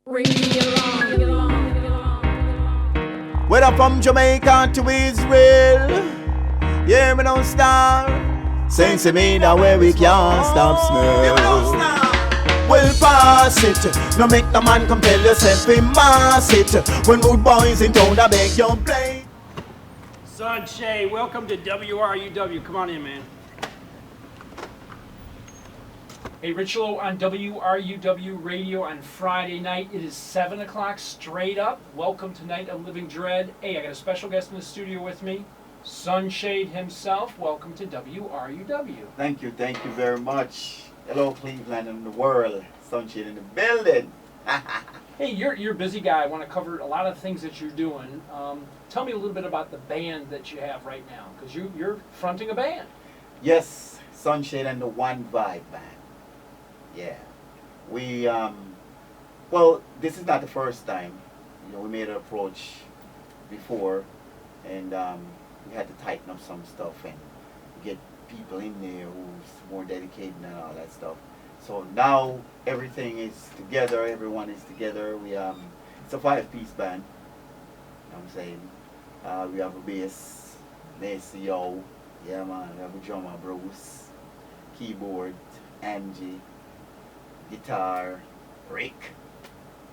Whether from Jamaica to Israel, yeah, me don't stop. Sense me now where we can't stop smell. Well pass it, no make the man compel yourself in mass it. When good boys in town, I beg you play. Son Shay, welcome to WRUW. Come on in, man. Hey, Rich Lowe on WRUW Radio on Friday night. It is 7 o'clock straight up. Welcome to Night of Living Dread. Hey, I got a special guest in the studio with me, Sunshade himself. Welcome to WRUW. Thank you very much. Hello, Cleveland and the world. Sunshade in the building. Hey, you're a busy guy. I want to cover a lot of things that you're doing. Tell me a little bit about the band that you have right now, because you're fronting a band. Yes, Sunshade and the One Vybe band. Yeah, we well, this is not the first time. You know, we made an approach before, and we had to tighten up some stuff and get people in there who's more dedicated and all that stuff. So now everything is together. Everyone is together. We it's a 5-piece band. You know what I'm saying? We have a bass, Maceo. Yeah, man. We have a drummer, Bruce. Keyboard, Angie. Guitar, Rick,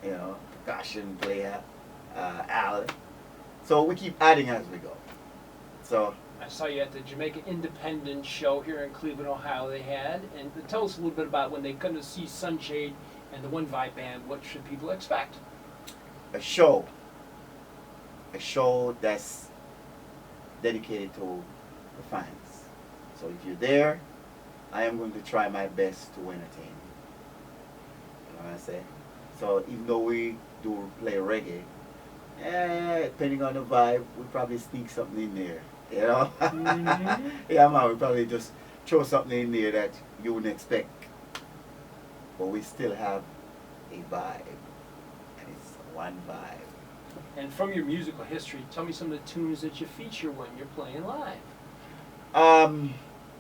you know, percussion player, Al. So we keep adding as we go. So I saw you at the Jamaica Independent show here in Cleveland, Ohio. They had, and tell us a little bit about when they come to see Sunshade and the One Vybe band. What should people expect? a show that's dedicated to the fans. So if you're there, I am going to try my best to entertain. You know what I say? So even though we do play reggae, depending on the vibe, we probably sneak something in there. You know? Mm-hmm. Yeah, man, we probably just throw something in there that you wouldn't expect. But we still have a vibe. And it's one vibe. And from your musical history, tell me some of the tunes that you feature when you're playing live.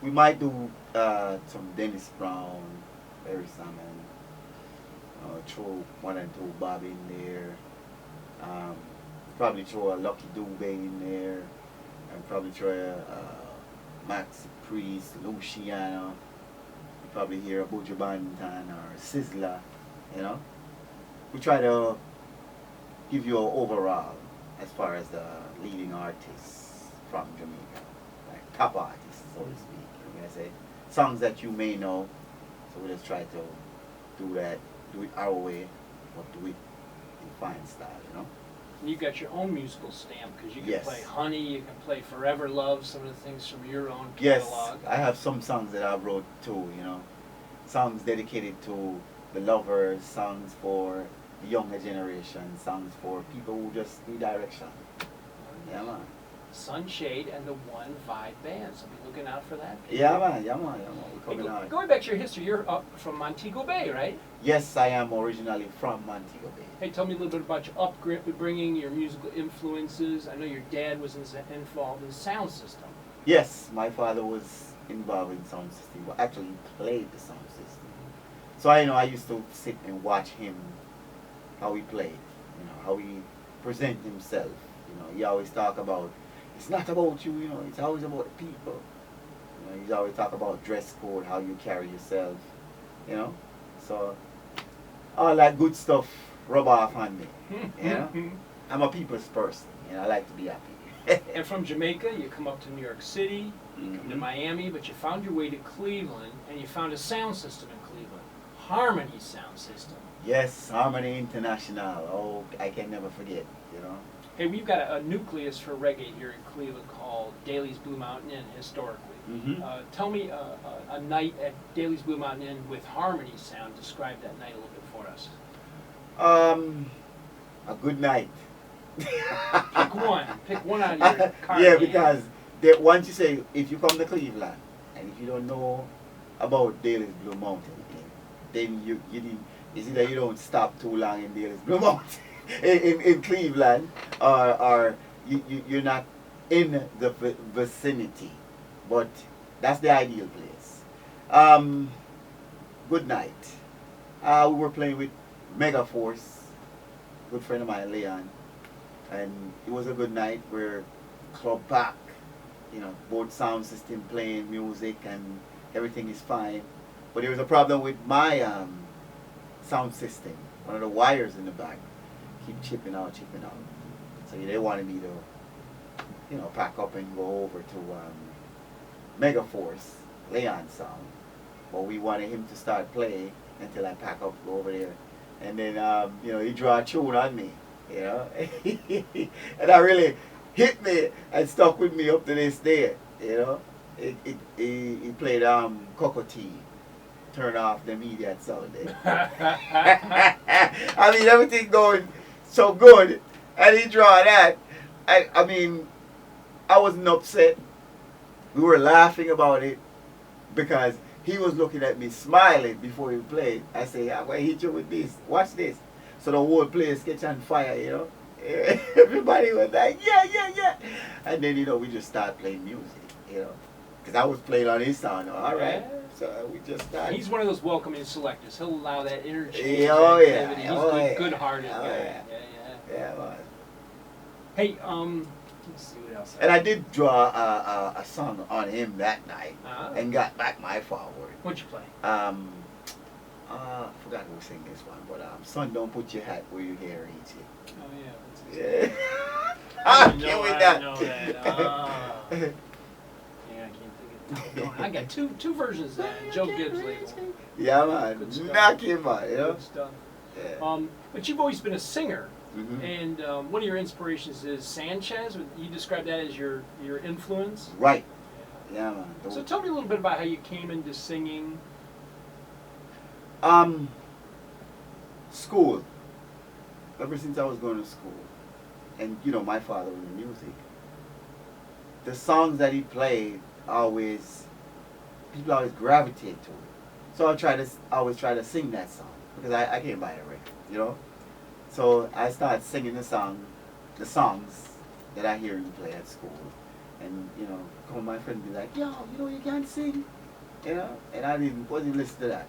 We might do some Dennis Brown, Barry Salmon, throw one and two Bobby in there. Probably throw a Lucky Dube in there, and probably throw a Max Priest, Luciano. You probably hear a Buju Banton or Sizzler, you know. We try to give you an overall as far as the leading artists from Jamaica, like top artists, so to speak. You know, say songs that you may know. So we just try to do that, do it our way, but do it in fine style, you know. And you got your own musical stamp, because you can Yes. play Honey, you can play Forever Love, some of the things from your own Yes, catalog. I have some songs that I wrote too, you know. Songs dedicated to the lovers, songs for the younger generation, songs for people who just need direction. Yeah, man. Sunshade and the One Vybe band, so be looking out for that. Yeah, man. We're Hey, coming out. going back to your history, you're up from Montego Bay, right? Yes, I am originally from Montego Bay. Hey, tell me a little bit about your upbringing, your musical influences. I know your dad was involved in sound system. Yes, my father was involved in sound system, but actually he played the sound system. So I used to sit and watch him, how he played, you know, how he present himself. You know, he always talk about, it's not about you, you know, it's always about the people. You know, he's always talk about dress code, how you carry yourself, you know. So all that good stuff rub off on me. You know, I'm a people's person. You know, I like to be happy. And from Jamaica, you come up to New York City, you come to Mhm. Miami, but you found your way to Cleveland, and you found a sound system in Cleveland, Harmony Sound System. Yes, Harmony International. Oh, I can never forget. You know. Hey, we've got a nucleus for reggae here in Cleveland called Daly's Blue Mountain Inn, historically. Tell me a night at Daly's Blue Mountain Inn with Harmony Sound. Describe that night a little bit for us. A good night. Pick one. Pick one out of your card. Yeah, game. because once you say, if you come to Cleveland and if you don't know about Daly's Blue Mountain, then you need, it's either you don't stop too long in Daly's Blue Mountain in Cleveland, or you're not in the vicinity. But that's the ideal place. Good night. We were playing with Mega Force good friend of mine, Leon, and it was a good night. We're club packed, both sound system playing music and everything is fine. But there was a problem with my sound system. One of the wires in the back keep chipping out. So they wanted me to, pack up and go over to Megaforce, Leon's sound. But we wanted him to start playing until I pack up, go over there. And then, he drew a tune on me, and that really hit me and stuck with me up to this day, He played Cocoa Tea, turn off the immediate sound there. I mean, everything going so good, and he draw that. I mean, I wasn't upset. We were laughing about it because he was looking at me smiling before he played. I say, I'm going to hit you with this. Watch this. So the whole place catch on fire, Everybody was like, yeah. And then, we just started playing music, Because I was playing on his sound. All right. Yeah. So we just started. He's one of those welcoming selectors. He'll allow that interchange Yeah, activity. He's good-hearted. Oh, yeah. Yeah, man. Hey, let's see what else. And I did draw a song on him that night Uh-huh. and got back my forward. What'd you play? I forgot who sang this one, but Son, don't put your hat where your hair eats it. Oh, yeah. Yeah. I Can't know with that. that. I know that. Yeah, I can't think of it. I got two versions of that. Joe Gibbs label. Yeah, man. Good stuff. Knock him out, Good stuff. Yeah. But you've always been a singer, Mhm. and one of your inspirations is Sanchez. You describe that as your influence. Right. Yeah, man. So tell me a little bit about how you came into singing. School. Ever since I was going to school, and my father was in music. The songs that he played people always gravitate to it. So I always try to sing that song because I can't buy a record, So I started singing the songs that I hear you play at school, and come my friend be like, yo, you can't sing, and I wasn't listening to that.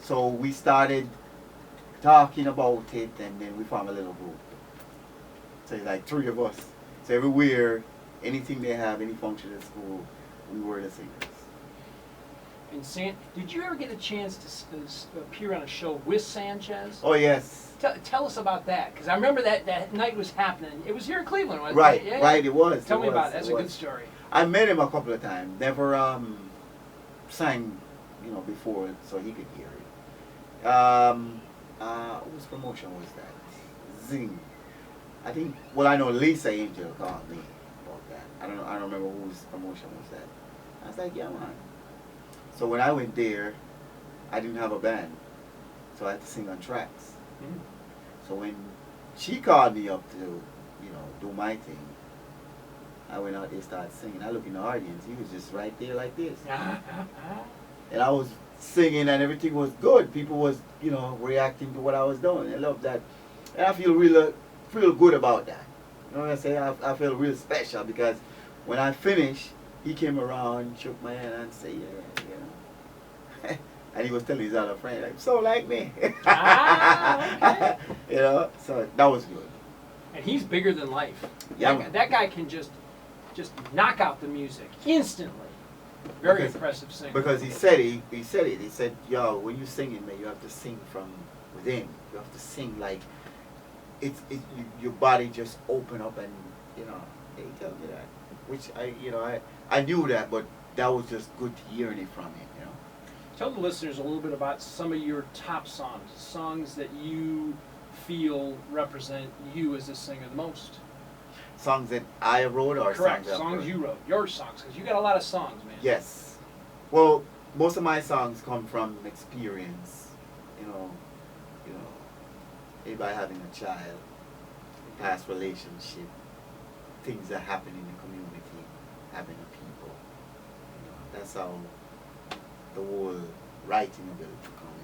So we started talking about it, and then we formed a little group. So it's like 3 of us. So everywhere, anything they have, any function at school, we were the singers. And did you ever get a chance to appear on a show with Sanchez? Oh yes. Tell us about that, because I remember that night was happening. It was here in Cleveland, wasn't Right, it? Yeah. right. It was. Tell me about it. That's a good story. I met him a couple of times. Never sang, before, so he could hear it. Whose promotion was that? Zing. I think. Well, I know Lisa Angel called me about that. I don't remember whose promotion was that. I was like, yeah, man. So when I went there, I didn't have a band, so I had to sing on tracks. Mm. So when she called me up to, do my thing, I went out there, started singing. I looked in the audience. He was just right there like this, and I was singing, and everything was good. People was, reacting to what I was doing. I love that, and I feel good about that. You know what I say? I feel real special because when I finished, he came around, shook my hand, and said, yeah. And he was telling his other friend, like, so like me. Okay. So that was good. And he's bigger than life. Yeah. That guy can just knock out the music instantly. Very impressive singer. Because he said it. He said, yo, when you singing, man, you have to sing from within. You have to sing like your body just open up, and he told me that. Which I knew that, but that was just good hearing it from him. Tell the listeners a little bit about some of your top songs that you feel represent you as a singer the most. Songs that I wrote, or correct? Songs You wrote. Your songs, because you got a lot of songs, man. Yes. Well, most of my songs come from experience. Maybe having a child, past relationship, things that happen in the community, happen to people. That's how the whole writing ability come,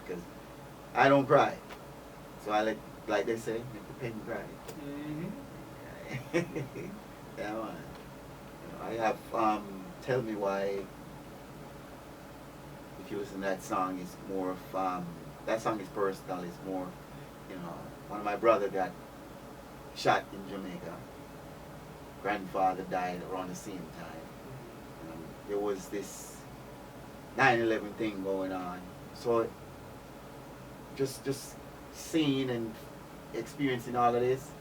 because I don't cry. So I like they say, make the pen cry. Mm-hmm. Yeah, man. I have, Tell Me Why, if you listen to that song, it's more of, that song is personal, it's more, one of my brother got shot in Jamaica. Grandfather died around the same time. There was this 9/11 thing going on. So just seeing and experiencing all of this.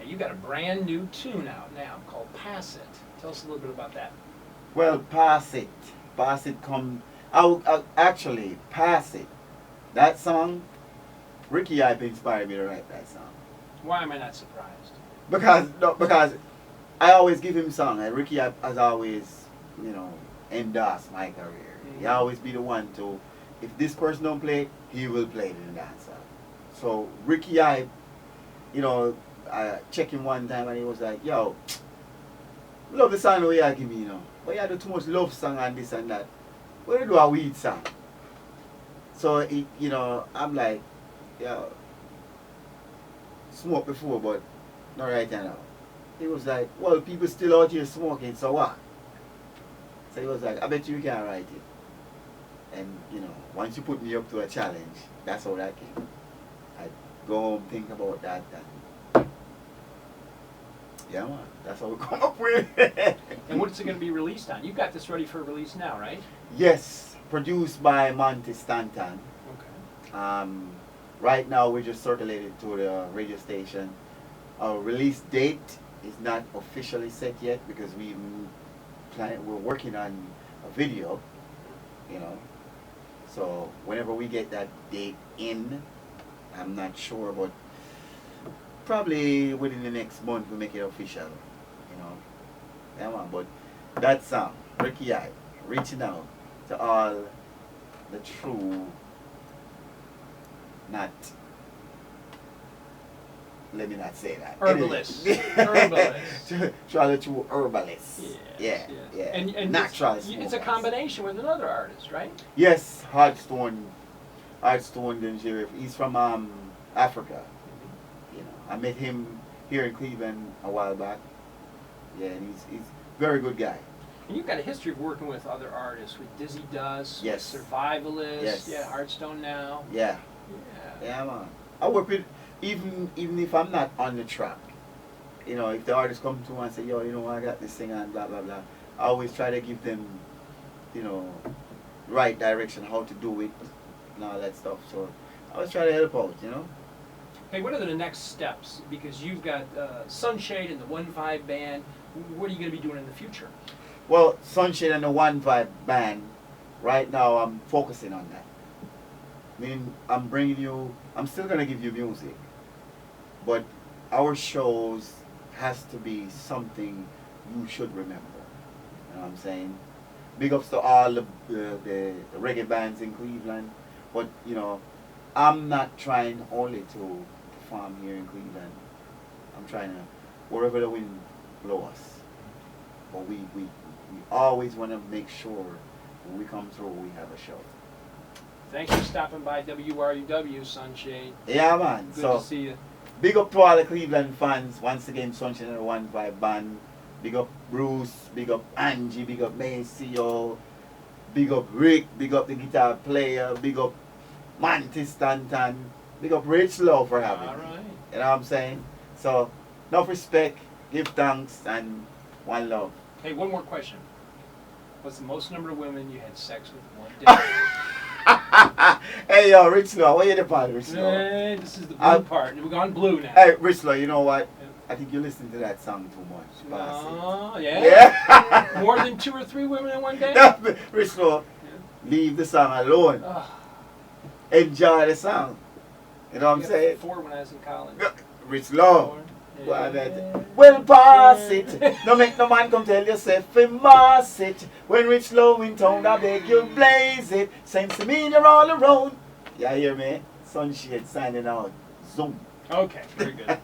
Hey, you got a brand new tune out now called Pass It. Tell us a little bit about that. Well, pass it. Pass it come. I'll actually pass it. That song, Ricky Vybe inspired me to write that song. Why am I not surprised? Because I always give him song, and Ricky has always, endorsed my career. He always be the one to, if this person don't play, he will play it in the dance. So Ricky Vybe, I checked him one time and he was like, yo, love the song the way you give me, but you do too much love song and this and that. What do you do a weed song? So I'm like, yo, smoke before, but not right now. He was like, well, people still out here smoking, so what? So he was like, I bet you can write it. And, once you put me up to a challenge, that's how that came. I go home, think about that, and yeah, man, that's how we come up with it. And what's it going to be released on? You've got this ready for release now, right? Yes, produced by Mantis, TanTan. Okay. Right now, we just circulated to the radio station. Our release date is not officially set yet because we're working on a video, So whenever we get that date in, I'm not sure, but probably within the next month we make it official, Yeah, man, but that song, Ricky Vybe, reaching out to all the true, not, let me not say that. Herbalists. Herbalists. To all the true herbalists. Yeah. And natural it's a combination with another artist, right? Yes, Hardstone Nigeria. He's from Africa. I met him here in Cleveland a while back. Yeah, and he's a very good guy. And you've got a history of working with other artists, with Dizzy Dust, yes, with Survivalists, yes, yeah, Heartstone now. Yeah, man. I work with even if I'm not on the track. If the artist come to me and say, yo, I got this thing and blah blah blah, I always try to give them, right direction, how to do it, and all that stuff. So I always try to help out, Hey, what are the next steps? Because you've got Sunshade and the One Vybe Band. What are you going to be doing in the future? Well, Sunshade and the One Vybe Band, right now I'm focusing on that. I'm still going to give you music, but our shows has to be something you should remember. You know what I'm saying? Big ups to all the reggae bands in Cleveland, but I'm not trying only to perform here in Cleveland. I'm trying to, wherever the wind blows. But we always want to make sure when we come through we have a show. Thanks for stopping by WRUW, Sunshade. Yeah, man. Good to see you. Big up to all the Cleveland fans. Once again, Sunshade and the One Vybe Band. Big up Bruce, big up Angie, big up Maceo, big up Rick, big up the guitar player, big up Mantis, TanTan, big up Rich Lowe for having me. Right. You know what I'm saying? So, enough respect, give thanks, and one love. Hey, one more question. What's the most number of women you had sex with in one day? Hey, yo, Rich Lowe, what you the part, Rich Lowe? Hey, this is the blue part. We're gone blue now. Hey, Rich Lowe, you know what? I think you listen to that song too much. Oh, yeah? Yeah. More than 2 or 3 women in one day? Rich Lowe, leave the song alone. Enjoy the song. You know what I'm saying? 4 when I was in college. Rich Lowe. Yeah. Well, pass it. No make no man come tell yourself we must it. When Rich Lowe in town, I beg you blaze it. Sense me you're all around. Yeah, hear me? Sunshade signing out. Zoom. Okay, very good.